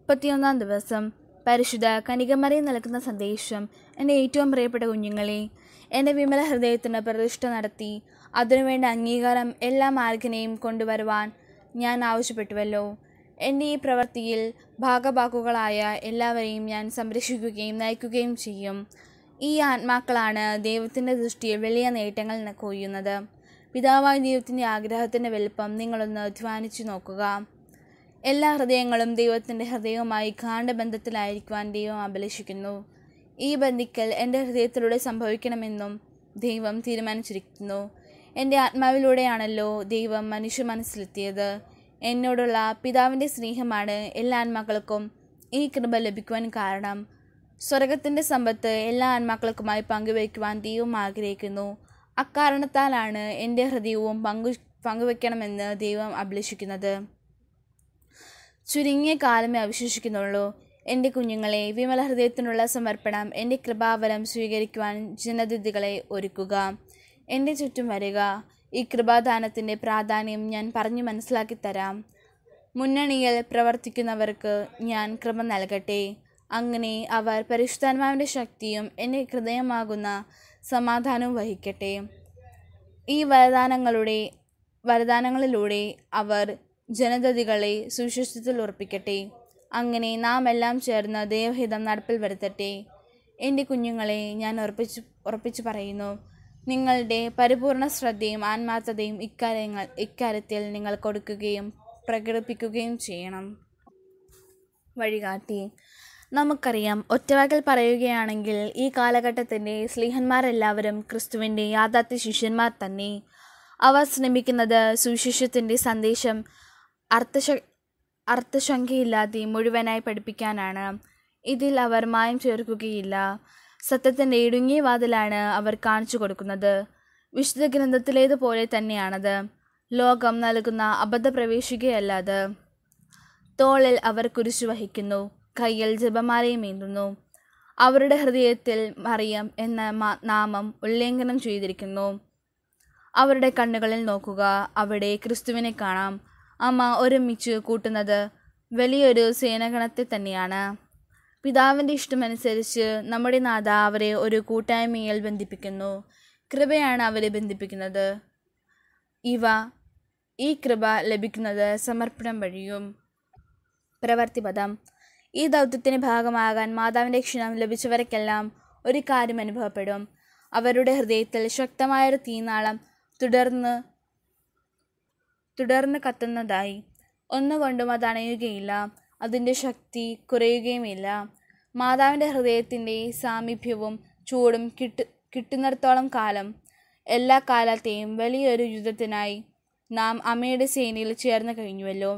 31-ാം ദിവസം പരിശുദ്ധ കന്യകമറിയം നൽകുന്ന സന്ദേശം. എൻ്റെ ഏറ്റവും പ്രിയപ്പെട്ട കുഞ്ഞുങ്ങളെ, എൻ്റെ വിമല ഹൃദയത്തിന് പ്രതിഷ്ഠ നടത്തി അതിനുവേണ്ട അംഗീകാരം എല്ലാ മാർഗിനെയും കൊണ്ടുവരുവാൻ ഞാൻ ആവശ്യപ്പെട്ടുവല്ലോ. എൻ്റെ ഈ പ്രവൃത്തിയിൽ ഭാഗഭാക്കുകളായ എല്ലാവരെയും ഞാൻ സംരക്ഷിക്കുകയും നയിക്കുകയും ചെയ്യും. ഈ ആത്മാക്കളാണ് ദൈവത്തിൻ്റെ ദൃഷ്ടിയിൽ വലിയ നേട്ടങ്ങൾ കൊയ്യുന്നത്. പിതാവായ ദൈവത്തിൻ്റെ ആഗ്രഹത്തിൻ്റെ വലുപ്പം നിങ്ങളൊന്ന് ധ്യാനിച്ചു നോക്കുക. എല്ലാ ഹൃദയങ്ങളും ദൈവത്തിൻ്റെ ഹൃദയവുമായി ഗാഢബന്ധത്തിലായിരിക്കുവാൻ ദൈവം അഭിലഷിക്കുന്നു. ഈ ബന്ധിക്കൽ എൻ്റെ ഹൃദയത്തിലൂടെ സംഭവിക്കണമെന്നും ദൈവം തീരുമാനിച്ചിരിക്കുന്നു. എൻ്റെ ആത്മാവിലൂടെയാണല്ലോ ദൈവം മനുഷ്യ മനസ്സിലെത്തിയത്. എന്നോടുള്ള പിതാവിൻ്റെ സ്നേഹമാണ് എല്ലാ ആത്മാക്കൾക്കും ഈ കൃപ ലഭിക്കുവാൻ കാരണം. സ്വർഗത്തിൻ്റെ സമ്പത്ത് എല്ലാ ആത്മാക്കൾക്കുമായി പങ്കുവയ്ക്കുവാൻ ദൈവം ആഗ്രഹിക്കുന്നു. അക്കാരണത്താലാണ് എൻ്റെ ഹൃദയവും പങ്കുവയ്ക്കണമെന്ന് ദൈവം അഭിലഷിക്കുന്നത്. ചുരുങ്ങിയ കാലമേ അവശേഷിക്കുന്നുള്ളൂ. എൻ്റെ കുഞ്ഞുങ്ങളെ, വിമല ഹൃദയത്തിനുള്ള സമർപ്പണം, എൻ്റെ കൃപാവരം സ്വീകരിക്കുവാൻ ജനതിഥികളെ ഒരുക്കുക. എൻ്റെ ചുറ്റും വരിക. ഈ കൃപാദാനത്തിൻ്റെ പ്രാധാന്യം ഞാൻ പറഞ്ഞു മനസ്സിലാക്കി തരാം. മുന്നണിയിൽ പ്രവർത്തിക്കുന്നവർക്ക് ഞാൻ കൃപ നൽകട്ടെ. അങ്ങനെ അവർ പരിശുദ്ധാത്മാവിൻ്റെ ശക്തിയും എൻ്റെ ഹൃദയമാകുന്ന സമാധാനവും വഹിക്കട്ടെ. ഈ വരദാനങ്ങളിലൂടെ അവർ ജനതതികളെ സുവിശേഷത്തിൽ ഉറപ്പിക്കട്ടെ. അങ്ങനെ നാം എല്ലാം ചേർന്ന് ദൈവഹിതം നടപ്പിൽ വരുത്തട്ടെ. എൻ്റെ കുഞ്ഞുങ്ങളെ, ഞാൻ ഉറപ്പിച്ചു പറയുന്നു, നിങ്ങളുടെ പരിപൂർണ ശ്രദ്ധയും ആത്മാർത്ഥതയും ഇക്കാര്യത്തിൽ നിങ്ങൾ കൊടുക്കുകയും പ്രകടിപ്പിക്കുകയും ചെയ്യണം. വഴികാട്ടി. നമുക്കറിയാം, ഒറ്റവാക്കിൽ പറയുകയാണെങ്കിൽ ഈ കാലഘട്ടത്തിൻ്റെ സ്ലീഹന്മാരെല്ലാവരും ക്രിസ്തുവിൻ്റെ യാഥാർത്ഥ്യ ശിഷ്യന്മാർ തന്നെ. അവർ ശ്രമിക്കുന്നത് സുവിശേഷത്തിൻ്റെ സന്ദേശം അർത്ഥശങ്കയില്ലാതെ മുഴുവനായി പഠിപ്പിക്കാനാണ്. ഇതിൽ അവർ മായം ചേർക്കുകയില്ല. സത്യത്തിൻ്റെ ഇടുങ്ങിയ വാതിലാണ് അവർ കാണിച്ചു കൊടുക്കുന്നത്. വിശുദ്ധ ഗ്രന്ഥത്തിലേതുപോലെ തന്നെയാണത്. ലോകം നൽകുന്ന അബദ്ധപ്രവേശികയല്ലാത്. തോളിൽ അവർ കുരിശു വഹിക്കുന്നു, കയ്യിൽ ജപമാലയും ഏന്തുന്നു. അവരുടെ ഹൃദയത്തിൽ മറിയം എന്ന നാമം ഉല്ലംഘനം ചെയ്തിരിക്കുന്നു. അവരുടെ കണ്ണുകളിൽ നോക്കുക, അവിടെ ക്രിസ്തുവിനെ കാണാം. അമ്മ ഒരുമിച്ച് കൂട്ടുന്നത് വലിയൊരു സേനാഗണത്തെ തന്നെയാണ്. പിതാവിൻ്റെ ഇഷ്ടമനുസരിച്ച് നമ്മുടെ നാഥ അവരെ ഒരു കൂട്ടായ്മയിൽ ബന്ധിപ്പിക്കുന്നു. കൃപയാണ് അവരെ ബന്ധിപ്പിക്കുന്നത്. ഈ കൃപ ലഭിക്കുന്നത് സമർപ്പണം വഴിയും. പ്രവൃത്തിപദം. ഈ ദൗത്യത്തിന് ഭാഗമാകാൻ മാതാവിൻ്റെ ക്ഷണം ലഭിച്ചവർക്കെല്ലാം ഒരു കാര്യം അനുഭവപ്പെടും. അവരുടെ ഹൃദയത്തിൽ ശക്തമായൊരു തീനാളം തുടർന്ന് കത്തുന്നതായി. ഒന്നുകൊണ്ടും അത് അണയുകയില്ല. അതിൻ്റെ ശക്തി കുറയുകയുമില്ല. മാതാവിൻ്റെ ഹൃദയത്തിൻ്റെ സാമീപ്യവും ചൂടും കിട്ടുന്നിടത്തോളം കാലം, എല്ലാ കാലത്തെയും വലിയൊരു യുദ്ധത്തിനായി നാം അമ്മയുടെ സേനയിൽ ചേർന്ന് കഴിഞ്ഞുവല്ലോ.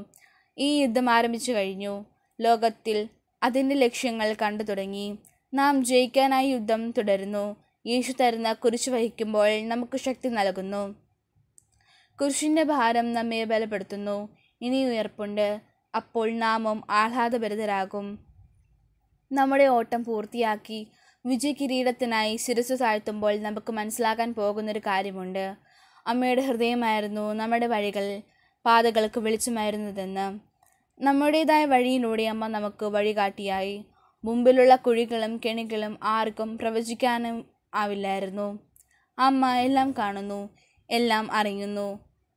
ഈ യുദ്ധം ആരംഭിച്ചു കഴിഞ്ഞു. ലോകത്തിൽ അതിൻ്റെ ലക്ഷ്യങ്ങൾ കണ്ടു തുടങ്ങി. നാം ജയിക്കാനായി യുദ്ധം തുടരുന്നു. യേശു തരുന്ന കുരിശ് വഹിക്കുമ്പോൾ നമുക്ക് ശക്തി നൽകുന്നു. കുരിശിൻ്റെ ഭാരം നമ്മെ ബലപ്പെടുത്തുന്നു. ഇനി ഉയർപ്പുണ്ട്. അപ്പോൾ നാമും ആഹ്ലാദഭരിതരാകും. നമ്മുടെ ഓട്ടം പൂർത്തിയാക്കി വിജയകിരീടത്തിനായി ശിരസ്സു താഴ്ത്തുമ്പോൾ നമുക്ക് മനസ്സിലാക്കാൻ പോകുന്നൊരു കാര്യമുണ്ട്. അമ്മയുടെ ഹൃദയമായിരുന്നു നമ്മുടെ പാതകൾക്ക് വെളിച്ചമായിരുന്നതെന്ന്. നമ്മുടേതായ വഴിയിലൂടെ അമ്മ നമുക്ക് വഴികാട്ടിയായി. മുമ്പിലുള്ള കുഴികളും കെണികളും ആർക്കും പ്രവചിക്കാനും ആവില്ലായിരുന്നു. അമ്മ എല്ലാം കാണുന്നു, എല്ലാം അറിയുന്നു.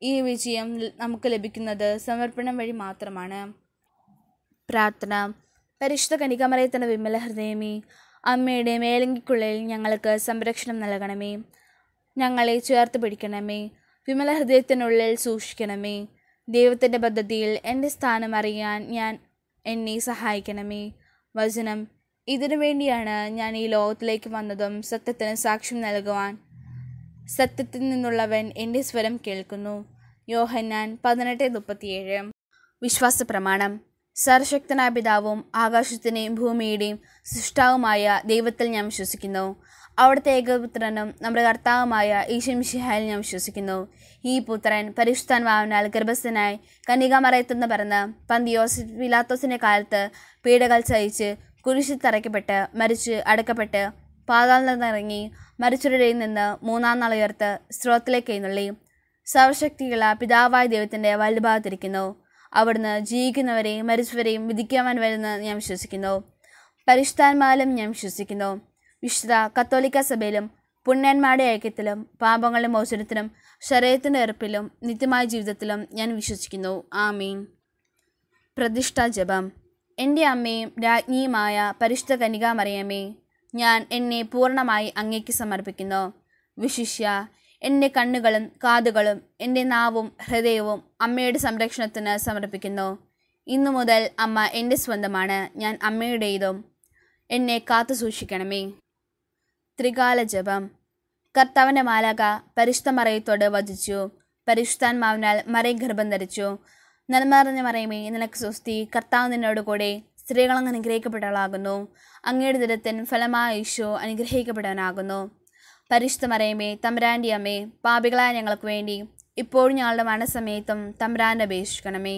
ഈ വിജയം നമുക്ക് ലഭിക്കുന്നത് സമർപ്പണം വഴി മാത്രമാണ്. പ്രാർത്ഥന. പരിശുദ്ധ കന്യകമറിയത്തിൻ്റെ വിമല ഹൃദയമേ, അമ്മയുടെ മേലങ്കിക്കുള്ളിൽ ഞങ്ങൾക്ക് സംരക്ഷണം നൽകണമേ. ഞങ്ങളെ ചേർത്ത് പിടിക്കണമേ. വിമല ഹൃദയത്തിനുള്ളിൽ സൂക്ഷിക്കണമേ. ദൈവത്തിൻ്റെ പദ്ധതിയിൽ എൻ്റെ സ്ഥാനം അറിയാൻ എന്നെ സഹായിക്കണമേ. വചനം. ഇതിനു വേണ്ടിയാണ് ഞാൻ ഈ ലോകത്തിലേക്ക് വന്നതും സത്യത്തിന് സാക്ഷ്യം നൽകുവാൻ. സത്യത്തിൽ നിന്നുള്ളവൻ എൻ്റെ സ്വരം കേൾക്കുന്നു. യോഹന്നാൻ 18:37. വിശ്വാസ പ്രമാണം. സർവശക്തനായ പിതാവും ആകാശത്തിൻ്റെയും ഭൂമിയുടെയും സൃഷ്ടാവുമായ ദൈവത്തിൽ ഞാൻ വിശ്വസിക്കുന്നു. അവിടുത്തെ ഏകപുത്രനും നമ്മുടെ കർത്താവുമായ ഈശോ മിശിഹായിൽ ഞാൻ വിശ്വസിക്കുന്നു. ഈ പുത്രൻ പരിശുദ്ധാത്മാവിനാൽ ഗർഭസ്ഥനായി കന്യകാമറിയത്തുനിന്ന് പിറന്ന് പന്തിയോസ് പിലാത്തോസിൻ്റെ കാലത്ത് പീഡകൾ സഹിച്ച് കുരിശിൽ തറയ്ക്കപ്പെട്ട് മരിച്ച് അടക്കപ്പെട്ട് പാതാളത്തിൽ നിന്നിറങ്ങി മരിച്ചവരുടെ നിന്ന് 3-ാം നാൾ ഉയർത്ത് സ്രോതത്തിലേക്ക് എഴുന്നള്ളി. സർവശക്തിയുള്ള പിതാവായ ദൈവത്തിൻ്റെ വലതുഭാഗത്തിരിക്കുന്നു. അവിടുന്ന് ജീവിക്കുന്നവരെയും മരിച്ചവരെയും വിധിക്കുവാൻ വരുന്ന ഞാൻ വിശ്വസിക്കുന്നു. പരിശുദ്ധാത്മാവിലും ഞാൻ വിശ്വസിക്കുന്നു. വിശുദ്ധ കത്തോലിക്ക സഭയിലും പുണ്യന്മാരുടെ ഐക്യത്തിലും പാപങ്ങളുടെ മോചനത്തിലും ശരീരത്തിൻ്റെ ഉറപ്പിലും നിത്യമായ ജീവിതത്തിലും ഞാൻ വിശ്വസിക്കുന്നു. ആമീൻ. പ്രതിഷ്ഠാ ജപം. എൻ്റെ അമ്മയും രാജ്ഞിയുമായ പരിശുദ്ധ കന്യകാമറിയമേ, ഞാൻ എന്നെ പൂർണ്ണമായി അങ്ങേക്ക് സമർപ്പിക്കുന്നു. വിശിഷ്യ എൻ്റെ കണ്ണുകളും കാതുകളും എൻ്റെ നാവും ഹൃദയവും അമ്മയുടെ സംരക്ഷണത്തിന് സമർപ്പിക്കുന്നു. ഇന്നു മുതൽ അമ്മ എൻ്റെ സ്വന്തമാണ്, ഞാൻ അമ്മയുടേതും. എന്നെ കാത്തു സൂക്ഷിക്കണമേ. ത്രികാല ജപം. കർത്താവിൻ്റെ മാലാഖ പരിശുദ്ധ മറിയത്തോട് വധിച്ചു. പരിശുദ്ധാത്മാവിനാൽ മറിയം ഗർഭം ധരിച്ചു. നന്മ നിറഞ്ഞ മറിയമേ, നിനക്ക് സ്വസ്തി. കർത്താവ് നിന്നോട് കൂടെ സ്ത്രീകളങ്ങ് അനുഗ്രഹിക്കപ്പെട്ടവളാകുന്നു. അങ്ങയുടെ ദുരത്തിൻ ഫലമായ ഈശോ അനുഗ്രഹിക്കപ്പെട്ടവനാകുന്നു. പരിശുദ്ധ മറിയമേ, തമ്പുരാൻ്റെ അമ്മേ, പാപികളായ ഞങ്ങൾക്ക് വേണ്ടി ഇപ്പോഴും ഞങ്ങളുടെ മരണസമയത്തും തമ്പുരാനെ അപേക്ഷിക്കണമേ.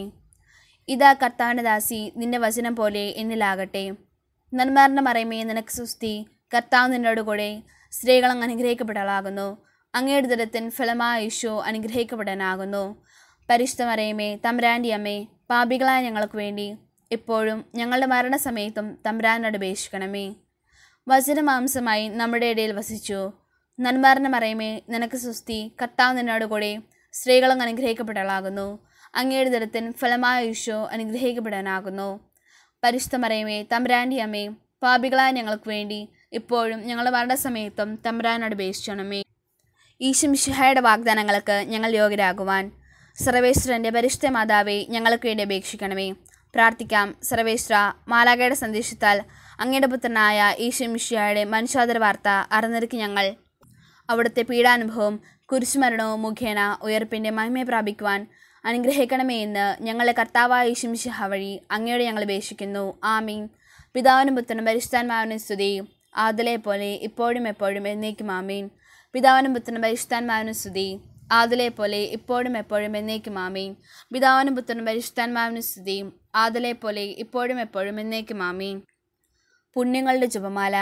ഇതാ കർത്താവിൻ്റെ ദാസി, നിന്റെ വചനം പോലെ എന്നിലാകട്ടെ. നന്മ മറിയമേ, നിനക്ക് സ്വസ്തി. കർത്താവ് നിന്നോട് കൂടെ സ്ത്രീകളങ്ങ് അനുഗ്രഹിക്കപ്പെട്ടവളാകുന്നു. അങ്ങയുടെ ദുരത്തിൻ ഫലമായ ഈശോ അനുഗ്രഹിക്കപ്പെടാനാകുന്നു. പരിശുദ്ധ മറിയമേ, തമ്പുരാൻ്റെ അമ്മേ, പാപികളായ ഞങ്ങൾക്ക് വേണ്ടി ഇപ്പോഴും ഞങ്ങളുടെ മരണസമയത്തും തമ്പുരാനോട് അപേക്ഷിക്കണമേ. വചനമാംസമായി നമ്മുടെ ഇടയിൽ വസിച്ചു. നന്മ മറിയമേ, നിനക്ക് സ്വസ്തി. കർത്താവ് നിന്നോട് കൂടെ സ്ത്രീകളങ്ങ് അനുഗ്രഹിക്കപ്പെട്ടവളാകുന്നു. അങ്ങയുടെ ദുരത്തിൻ ഫലമായ ഈശോ അനുഗ്രഹിക്കപ്പെടാനാകുന്നു. പരിശുദ്ധ മറിയമേ, തമ്പുരാൻ്റെ അമ്മേ, പാപികളായ ഞങ്ങൾക്ക് വേണ്ടി ഇപ്പോഴും ഞങ്ങളുടെ മരണസമയത്തും തമ്പുരാനോട് അപേക്ഷിക്കണമേ. ഈശോ മിശിഹായുടെ വാഗ്ദാനങ്ങൾക്ക് ഞങ്ങൾ യോഗ്യരാകുവാൻ സർവേശ്വരൻ്റെ പരിശുദ്ധ മാതാവേ, ഞങ്ങൾക്ക് വേണ്ടി അപേക്ഷിക്കണമേ. പ്രാർത്ഥിക്കാം. സർവേശ്വര, മാലാഖയുടെ സന്ദേശത്താൽ അങ്ങയുടെ പുത്രനായ ഈശോ മിശിഹായുടെ മനുഷ്യാദര വാർത്ത അറിഞ്ഞിരിക്കും ഞങ്ങൾ അവിടുത്തെ പീഡാനുഭവവും കുരിശുമരണവും മുഖേന ഉയർപ്പിൻ്റെ മഹിമയെ പ്രാപിക്കുവാൻ അനുഗ്രഹിക്കണമേ എന്ന് ഞങ്ങളെ കർത്താവായ ഈശോ മിശിഹ വഴി അങ്ങയോട് ഞങ്ങൾ അപേക്ഷിക്കുന്നു. ആമീൻ. പിതാവിനും പുത്രനും പരിശുദ്ധാത്മാവിനും സ്തുതി, ആദിലെ പോലെ ഇപ്പോഴും എപ്പോഴും എന്നേക്കും. ആമീൻ. പിതാവിനും പുത്രനും പരിശുദ്ധാത്മാവിനും സ്തുതി, ആദിലെ പോലെ ഇപ്പോഴും എപ്പോഴും എന്നേക്കും. ആമീൻ. പിതാവിനും പുത്രനും പരിശുദ്ധാത്മാവിനും സ്തുതി, ആദിലെ പോലെ ഇപ്പോഴും എപ്പോഴും എന്നേക്കും. ആമീൻ. പുണ്യങ്ങളുടെ ജപമാല.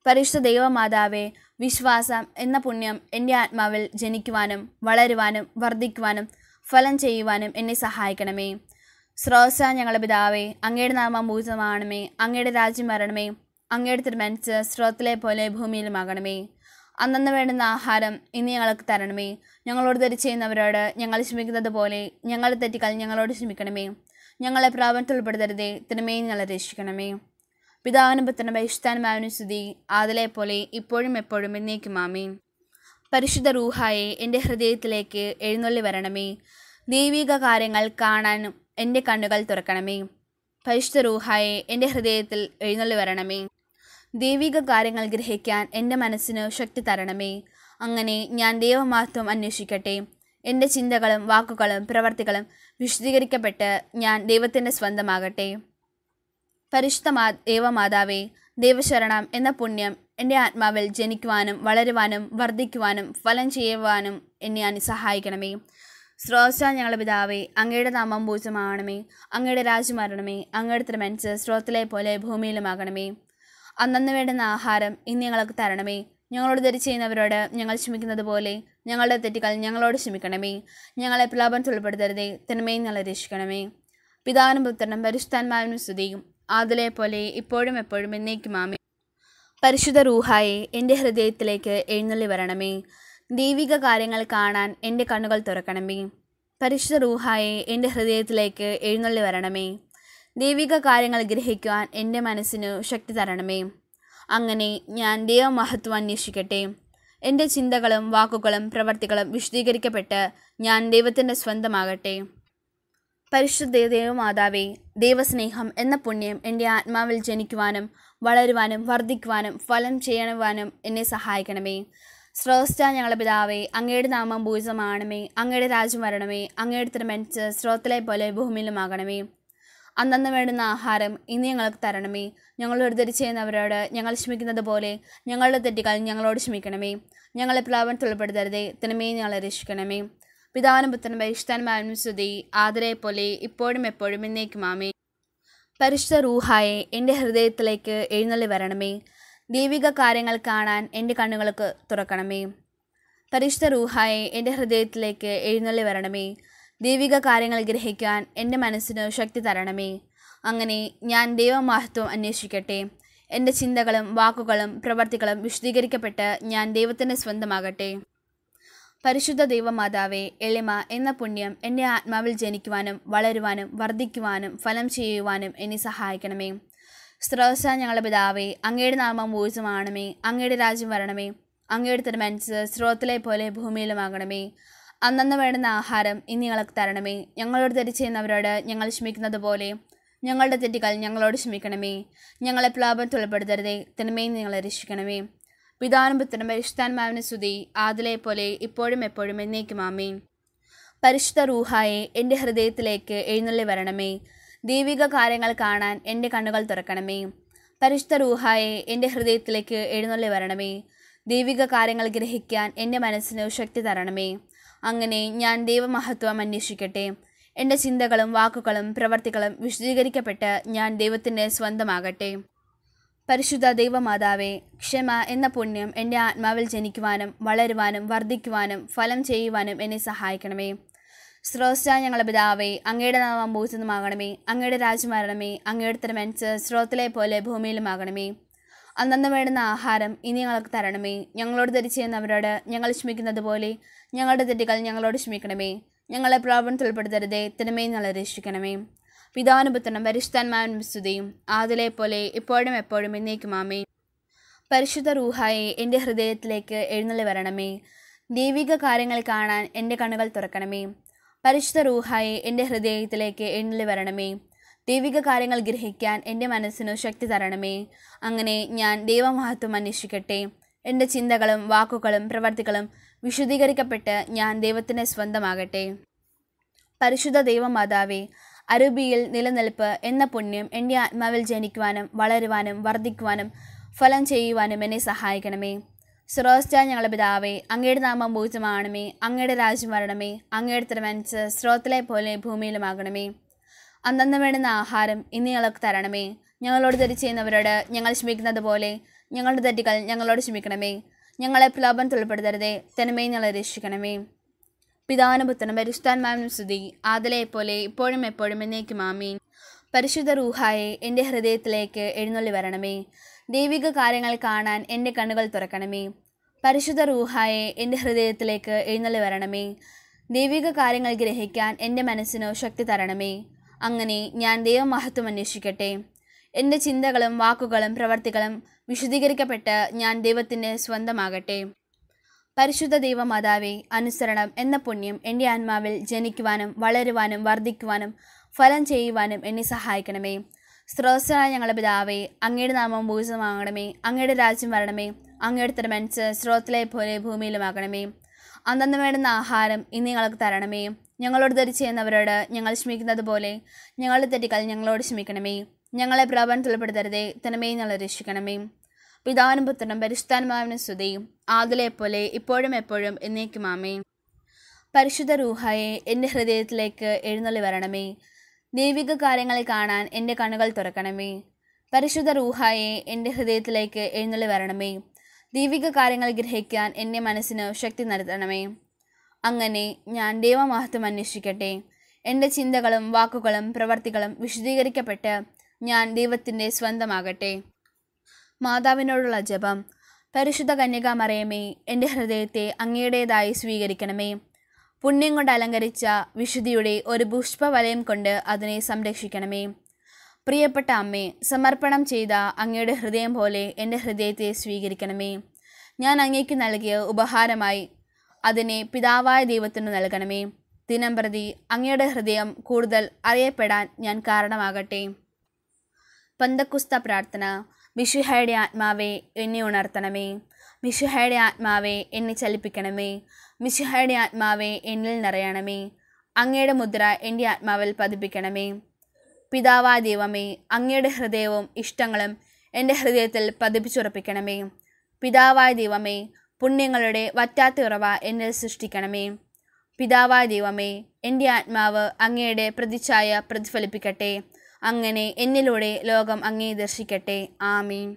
പരിശുദ്ധ ദൈവമാതാവേ, വിശ്വാസം എന്ന പുണ്യം എൻ്റെ ആത്മാവിൽ ജനിക്കുവാനും വളരുവാനും വർദ്ധിക്കുവാനും ഫലം ചെയ്യുവാനും എന്നെ സഹായിക്കണമേ. സ്രോതസ്സ ഞങ്ങളുടെ പിതാവേ, അങ്ങയുടെ നാമം പൂജിതമാകണമേ. അങ്ങയുടെ രാജ്യം വരണമേ. അങ്ങയുടെ തിരുമനസ്സ് സ്രോതത്തിലെ പോലെ ഭൂമിയിലുമാകണമേ. അന്നന്ന് വേണ്ടുന്ന ആഹാരം ഇന്ന് ഞങ്ങൾക്ക് തരണമേ. ഞങ്ങളോട് തെറ്റ് ചെയ്യുന്നവരോട് ഞങ്ങൾ ക്ഷമിക്കുന്നത് പോലെ ഞങ്ങളുടെ തെറ്റുകൾ ഞങ്ങളോട് ക്ഷമിക്കണമേ. ഞങ്ങളെ പ്രാപത്തിൽ ഉൾപ്പെടുത്തരുതേ, തിന്മയിൽ ഞങ്ങളെ രക്ഷിക്കണമേ. പിതാവിനും പുത്രനും പരിശുദ്ധാത്മാവിനും സ്തുതി, ആദിലെ പോലെ ഇപ്പോഴും എപ്പോഴും എന്നേക്കും. ആമീൻ. പരിശുദ്ധ റൂഹായെ എൻ്റെ ഹൃദയത്തിലേക്ക് എഴുന്നള്ളി വരണമേ. ദൈവിക കാര്യങ്ങൾ കാണാനും എൻ്റെ കണ്ണുകൾ തുറക്കണമേ. പരിശുദ്ധ റൂഹായെ എൻ്റെ ഹൃദയത്തിൽ എഴുന്നള്ളി വരണമേ. ദൈവിക കാര്യങ്ങൾ ഗ്രഹിക്കാൻ എൻ്റെ മനസ്സിന് ശക്തി തരണമേ. അങ്ങനെ ഞാൻ ദൈവമഹത്വം അന്വേഷിക്കട്ടെ. എൻ്റെ ചിന്തകളും വാക്കുകളും പ്രവർത്തികളും വിശദീകരിക്കപ്പെട്ട് ഞാൻ ദൈവത്തിൻ്റെ സ്വന്തമാകട്ടെ. പരിശുദ്ധ ദൈവമാതാവേ, ദൈവശരണം എന്ന പുണ്യം എൻ്റെ ആത്മാവിൽ ജനിക്കുവാനും വളരുവാനും വർദ്ധിക്കുവാനും ഫലം ചെയ്യുവാനും എന്നെ സഹായിക്കണമേ. സ്രോതസ്സ ഞങ്ങളുടെ പിതാവേ, അങ്ങയുടെ നാമം പൂജിതമാകണമേ. അങ്ങയുടെ രാജ്യം വരണമേ. അങ്ങയുടെ തിരുമനസ്സ് സ്രോതത്തിലെ പോലെ ഭൂമിയിലുമാകണമേ. അന്നന്ന് വേണ്ടുന്ന ആഹാരം ഇന്ന് ഞങ്ങൾക്ക് തരണമേ. ഞങ്ങളോട് തെറ്റ് ചെയ്യുന്നവരോട് ഞങ്ങൾ ക്ഷമിക്കുന്നത് പോലെ ഞങ്ങളുടെ തെറ്റുകൾ ഞങ്ങളോട് ക്ഷമിക്കണമേ. ഞങ്ങളെ പ്രലോഭനത്തിൽ ഉൾപ്പെടുത്തരുതേ, തിന്മയിൽ ഞങ്ങളെ രക്ഷിക്കണമേ. പിതാവിനും പുത്രനും പരിശുദ്ധാത്മാവിനും സ്തുതിയും, ആദിലെ പോലെ ഇപ്പോഴും എപ്പോഴും എന്നേക്കും. ആമേൻ. പരിശുദ്ധ റൂഹായെ എൻ്റെ ഹൃദയത്തിലേക്ക് എഴുന്നള്ളി വരണമേ. ദൈവിക കാര്യങ്ങൾ കാണാൻ എൻ്റെ കണ്ണുകൾ തുറക്കണമേ. പരിശുദ്ധ റൂഹായെ എൻ്റെ ഹൃദയത്തിലേക്ക് എഴുന്നള്ളി വരണമേ. ദൈവിക കാര്യങ്ങൾ ഗ്രഹിക്കുവാൻ എൻ്റെ മനസ്സിന് ശക്തി തരണമേ. അങ്ങനെ ഞാൻ ദൈവമഹത്വം അന്വേഷിക്കട്ടെ. എൻ്റെ ചിന്തകളും വാക്കുകളും പ്രവർത്തികളും വിശദീകരിക്കപ്പെട്ട് ഞാൻ ദൈവത്തിൻ്റെ സ്വന്തമാകട്ടെ. പരിശുദ്ധ ദൈവമാതാവേ, ദൈവസ്നേഹം എന്ന പുണ്യം എൻ്റെ ആത്മാവിൽ ജനിക്കുവാനും വളരുവാനും വർദ്ധിക്കുവാനും ഫലം ചെയ്യുവാനും എന്നെ സഹായിക്കണമേ. സ്രോതസ്സ ഞങ്ങളുടെ പിതാവേ, അങ്ങയുടെ നാമം പൂജിതമാകണമേ. അങ്ങയുടെ രാജ്യം വരണമേ. അങ്ങയുടെ തിരുമനസ്സ് സ്രോതത്തിലെ പോലെ ഭൂമിയിലുമാകണമേ. അന്നന്ന് വേണ്ടുന്ന ആഹാരം ഇന്ന് ഞങ്ങൾക്ക് തരണമേ. ഞങ്ങളോട് തെറ്റ് ചെയ്യുന്നവരോട് ഞങ്ങൾ ക്ഷമിക്കുന്നത് പോലെ ഞങ്ങളുടെ തെറ്റുകൾ ഞങ്ങളോട് ക്ഷമിക്കണമേ. ഞങ്ങളെ പ്രലോഭനത്തിൽ ഉൾപ്പെടുത്തരുതേ, തിന്മയിൽ ഞങ്ങളെ രക്ഷിക്കണമേ. പിതാവിനും പുത്രനും പരിശുദ്ധാത്മാവിനും സ്തുതി, ആദിലെ പോലെ ഇപ്പോഴും എപ്പോഴും എന്നേക്കും. ആമേൻ. പരിശുദ്ധ റൂഹായെ എൻ്റെ ഹൃദയത്തിലേക്ക് എഴുന്നള്ളി വരണമേ. ദൈവിക കാര്യങ്ങൾ കാണാൻ എൻ്റെ കണ്ണുകൾക്ക് തുറക്കണമേ. പരിശുദ്ധ റൂഹായെ എൻ്റെ ഹൃദയത്തിലേക്ക് എഴുന്നള്ളി വരണമേ. ദൈവിക കാര്യങ്ങൾ ഗ്രഹിക്കാൻ എൻ്റെ മനസ്സിന് ശക്തി തരണമേ. അങ്ങനെ ഞാൻ ദൈവമഹത്വം അന്വേഷിക്കട്ടെ. എൻ്റെ ചിന്തകളും വാക്കുകളും പ്രവർത്തികളും വിശുദ്ധീകരിക്കപ്പെട്ട് ഞാൻ ദൈവത്തിൻ്റെ സ്വന്തമാകട്ടെ. പരിശുദ്ധ ദൈവമാതാവേ, എളിമ എന്ന പുണ്യം എൻ്റെ ആത്മാവിൽ ജനിക്കുവാനും വളരുവാനും വർദ്ധിക്കുവാനും ഫലം ചെയ്യുവാനും എന്നെ സഹായിക്കണമേ. സ്രോതസ്സായ ഞങ്ങളുടെ പിതാവേ, അങ്ങയുടെ നാമം പൂജിതമാകണമേ. അങ്ങയുടെ രാജ്യം വരണമേ. അങ്ങയുടെ തിരുമനസ്സ് സ്രോതത്തിലെ പോലെ ഭൂമിയിലുമാകണമേ. അന്നന്ന് വേണ്ടുന്ന ആഹാരം ഇന്ന് ഞങ്ങൾക്ക് തരണമേ. ഞങ്ങളോട് തെറ്റ് ചെയ്യുന്നവരോട് ഞങ്ങൾ ക്ഷമിക്കുന്നത് പോലെ ഞങ്ങളുടെ തെറ്റുകൾ ഞങ്ങളോട് ക്ഷമിക്കണമേ. ഞങ്ങളെ പ്രലോഭനത്തിൽ ഉൾപ്പെടുത്തരുതേ, തിന്മയിൽ നിന്ന് ഞങ്ങളെ രക്ഷിക്കണമേ. പിതാവിനും പുത്രനും പരിശുദ്ധാത്മാവിനും സ്തുതി, ആദിലെ പോലെ ഇപ്പോഴും എപ്പോഴും എന്നേക്കും ആമേൻ. പരിശുദ്ധ റൂഹായെ എൻ്റെ ഹൃദയത്തിലേക്ക് എഴുന്നള്ളി വരണമേ. ദൈവിക കാര്യങ്ങൾ കാണാൻ എൻ്റെ കണ്ണുകൾ തുറക്കണമേ. പരിശുദ്ധ റൂഹായെ എൻ്റെ ഹൃദയത്തിലേക്ക് എഴുന്നള്ളി വരണമേ. ദൈവിക കാര്യങ്ങൾ ഗ്രഹിക്കാൻ എൻ്റെ മനസ്സിന് ശക്തി തരണമേ. അങ്ങനെ ഞാൻ ദൈവമഹത്വം അന്വേഷിക്കട്ടെ. എൻ്റെ ചിന്തകളും വാക്കുകളും പ്രവർത്തികളും വിശദീകരിക്കപ്പെട്ട് ഞാൻ ദൈവത്തിൻ്റെ സ്വന്തമാകട്ടെ. പരിശുദ്ധ ദൈവമാതാവേ, ക്ഷമ എന്ന പുണ്യം എൻ്റെ ആത്മാവിൽ ജനിക്കുവാനും വളരുവാനും വർദ്ധിക്കുവാനും ഫലം ചെയ്യുവാനും എന്നെ സഹായിക്കണമേ. സ്രോതസ്സായ ഞങ്ങളുടെ പിതാവേ, അങ്ങയുടെ നാമം പൂജിതമാകണമേ. അങ്ങയുടെ രാജ്യം വരണമേ. അങ്ങയുടെ തിരുമനസ്സ് സ്രോതത്തിലെ പോലെ ഭൂമിയിലുമാകണമേ. അന്നന്ന് വേണ്ടുന്ന ആഹാരം ഇനി ഞങ്ങൾക്ക് തരണമേ. ഞങ്ങളോട് തെറ്റ് ചെയ്യുന്നവരോട് ഞങ്ങൾ ക്ഷമിക്കുന്നത് പോലെ ഞങ്ങളുടെ തെറ്റുകൾ ഞങ്ങളോട് ക്ഷമിക്കണമേ. ഞങ്ങളെ പ്രലോഭനത്തിൽ ഉൾപ്പെടുത്തരുതേ, തിന്മയിൽ നിന്ന് ഞങ്ങളെ രക്ഷിക്കണമേ. പിതാവിനും പുത്രനും പരിശുദ്ധാത്മാവിനും സ്തുതിയും, ആദിലെ പോലെ ഇപ്പോഴും എപ്പോഴും എന്നേക്കും ആമേൻ. പരിശുദ്ധ റൂഹായെ എൻ്റെ ഹൃദയത്തിലേക്ക് എഴുന്നള്ളി വരണമേ. ദൈവിക കാര്യങ്ങൾ കാണാൻ എൻ്റെ കണ്ണുകൾ തുറക്കണമേ. പരിശുദ്ധ റൂഹായെ എൻ്റെ ഹൃദയത്തിലേക്ക് എഴുന്നള്ളി വരണമേ. ദൈവിക കാര്യങ്ങൾ ഗ്രഹിക്കാൻ എൻ്റെ മനസ്സിന് ശക്തി തരണമേ. അങ്ങനെ ഞാൻ ദൈവമഹത്വം അന്വേഷിക്കട്ടെ. എൻ്റെ ചിന്തകളും വാക്കുകളും പ്രവർത്തികളും വിശുദ്ധീകരിക്കപ്പെട്ട് ഞാൻ ദൈവത്തിൻ്റെ സ്വന്തമാകട്ടെ. പരിശുദ്ധ ദൈവമാതാവേ, അരൂപിയിൽ നിലനിൽപ്പ് എന്ന പുണ്യം എൻ്റെ ആത്മാവിൽ ജനിക്കുവാനും വളരുവാനും വർദ്ധിക്കുവാനും ഫലം ചെയ്യുവാനും എന്നെ സഹായിക്കണമേ. സ്രോതസ്സായ ഞങ്ങളുടെ പിതാവേ, അങ്ങയുടെ നാമം പൂജിതമാകണമേ. അങ്ങയുടെ രാജ്യം വരണമേ. അങ്ങയുടെ തിരുമനസ്സ് സ്രോതത്തിലെ പോലെ ഭൂമിയിലുമാകണമേ. അന്നന്ന് വേണ്ടുന്ന ആഹാരം ഇന്ന് ഞങ്ങൾക്ക് തരണമേ. ഞങ്ങളോട് തെറ്റ് ചെയ്യുന്നവരോട് ഞങ്ങൾ ക്ഷമിക്കുന്നത് പോലെ ഞങ്ങളുടെ തെറ്റുകൾ ഞങ്ങളോട് ക്ഷമിക്കണമേ. ഞങ്ങളെ പ്രലോഭനത്തിൽ ഉൾപ്പെടുത്തരുതേ, തിന്മയിൽ നിന്ന് ഞങ്ങളെ രക്ഷിക്കണമേ. പിതാവിനും പുത്രനും പരിശുദ്ധാത്മാവിനും സ്തുതി, ആദിലെ പോലെ ഇപ്പോഴും എപ്പോഴും എന്നേക്കും ആമേൻ. പരിശുദ്ധ റൂഹായെ എൻ്റെ ഹൃദയത്തിലേക്ക് എഴുന്നള്ളി വരണമേ. ദൈവിക കാര്യങ്ങൾ കാണാൻ എൻ്റെ കണ്ണുകൾ തുറക്കണമേ. പരിശുദ്ധ റൂഹായെ എൻ്റെ ഹൃദയത്തിലേക്ക് എഴുന്നള്ളി വരണമേ. ദൈവിക കാര്യങ്ങൾ ഗ്രഹിക്കാൻ എൻ്റെ മനസ്സിന് ശക്തി തരണമേ. അങ്ങനെ ഞാൻ ദൈവമഹത്വം അന്വേഷിക്കട്ടെ. എൻ്റെ ചിന്തകളും വാക്കുകളും പ്രവർത്തികളും വിശുദ്ധീകരിക്കപ്പെട്ട് ഞാൻ ദൈവത്തിൻ്റെ സ്വന്തമാകട്ടെ. പരിശുദ്ധ ദൈവമാതാവേ, അനുസരണം എന്ന പുണ്യം എൻ്റെ ആത്മാവിൽ ജനിക്കുവാനും വളരുവാനും വർദ്ധിക്കുവാനും ഫലം ചെയ്യുവാനും എന്നെ സഹായിക്കണമേ. സ്രോതസ്സായ ഞങ്ങളുടെ പിതാവേ, അങ്ങയുടെ നാമം പൂജിതമാകണമേ. അങ്ങയുടെ രാജ്യം വരണമേ. അങ്ങയുടെ തിരുമനസ്സ് സ്രോതത്തിലെ പോലെ ഭൂമിയിലുമാകണമേ. അന്നന്ന് വേണ്ടുന്ന ആഹാരം ഇന്ന് ഞങ്ങൾക്ക് തരണമേ. ഞങ്ങളോട് തെറ്റ് ചെയ്യുന്നവരോട് ഞങ്ങൾ ക്ഷമിക്കുന്നത് പോലെ ഞങ്ങളുടെ തെറ്റുകൾ ഞങ്ങളോട് ക്ഷമിക്കണമേ. ഞങ്ങളെ പ്രലോഭനത്തിൽ ഉൾപ്പെടുത്തരുതേ, തിന്മയിൽ നിന്ന് ഞങ്ങളെ രക്ഷിക്കണമേ. പിതാവിനും പുത്രനും പരിശുദ്ധാത്മാവിനും സ്തുതി, ആദിലെ പോലെ ഇപ്പോഴും എപ്പോഴും എന്നേക്കും ആമേൻ. പരിശുദ്ധ റൂഹായെ എൻ്റെ ഹൃദയത്തിലേക്ക് എഴുന്നള്ളി വരണമേ. ദൈവിക കാര്യങ്ങൾ കാണാൻ എൻ്റെ കണ്ണുകൾ തുറക്കണമേ. പരിശുദ്ധ റൂഹായെ എൻ്റെ ഹൃദയത്തിലേക്ക് എഴുന്നള്ളി വരണമേ. ദൈവിക കാര്യങ്ങൾ ഗ്രഹിക്കാൻ എൻ്റെ മനസ്സിന് ശക്തി നൽകണമേ. അങ്ങനെ ഞാൻ ദൈവമഹത്വം അന്വേഷിക്കട്ടെ. എൻ്റെ ചിന്തകളും വാക്കുകളും പ്രവർത്തികളും വിശദീകരിക്കപ്പെട്ട് ഞാൻ ദൈവത്തിൻ്റെ സ്വന്തമാകട്ടെ. മാതാവിനോടുള്ള ജപം. പരിശുദ്ധ കന്യകാമറിയമേ, എൻ്റെ ഹൃദയത്തെ അങ്ങയുടേതായി സ്വീകരിക്കണമേ. പുണ്യം കൊണ്ട് അലങ്കരിച്ച വിശുദ്ധിയുടെ ഒരു പുഷ്പവലയം കൊണ്ട് അതിനെ സംരക്ഷിക്കണമേ. പ്രിയപ്പെട്ട അമ്മേ, സമർപ്പണം ചെയ്ത അങ്ങയുടെ ഹൃദയം പോലെ എൻ്റെ ഹൃദയത്തെ സ്വീകരിക്കണമേ. ഞാൻ അങ്ങേക്ക് നൽകിയ ഉപഹാരമായി അതിനെ പിതാവായ ദൈവത്തിനു നൽകണമേ. ദിനംപ്രതി അങ്ങയുടെ ഹൃദയം കൂടുതൽ അറിയപ്പെടാൻ ഞാൻ കാരണമാകട്ടെ. പന്തക്കുസ്ത പ്രാർത്ഥന. മിശിഹായുടെ ആത്മാവെ, എന്നെ ഉണർത്തണമേ. മിശിഹായുടെ ആത്മാവെ, എന്നെ ചലിപ്പിക്കണമേ. മിശിഹായുടെ ആത്മാവെ, എന്നിൽ നിറയണമേ. അങ്ങയുടെ മുദ്ര എൻ്റെ ആത്മാവിൽ പതിപ്പിക്കണമേ. പിതാവായ ദൈവമേ, അങ്ങയുടെ ഹൃദയവും ഇഷ്ടങ്ങളും എൻ്റെ ഹൃദയത്തിൽ പതിപ്പിച്ചുറപ്പിക്കണമേ. പിതാവായ ദൈവമേ, പുണ്യങ്ങളുടെ വറ്റാത്ത ഉറവ എന്നിൽ സൃഷ്ടിക്കണമേ. പിതാവായ ദൈവമേ, എൻ്റെ ആത്മാവ് അങ്ങയുടെ പ്രതിച്ഛായ പ്രതിഫലിപ്പിക്കട്ടെ. അങ്ങനെ എന്നിലൂടെ ലോകം അങ്ങയെ ദർശിക്കട്ടെ. ആമീൻ.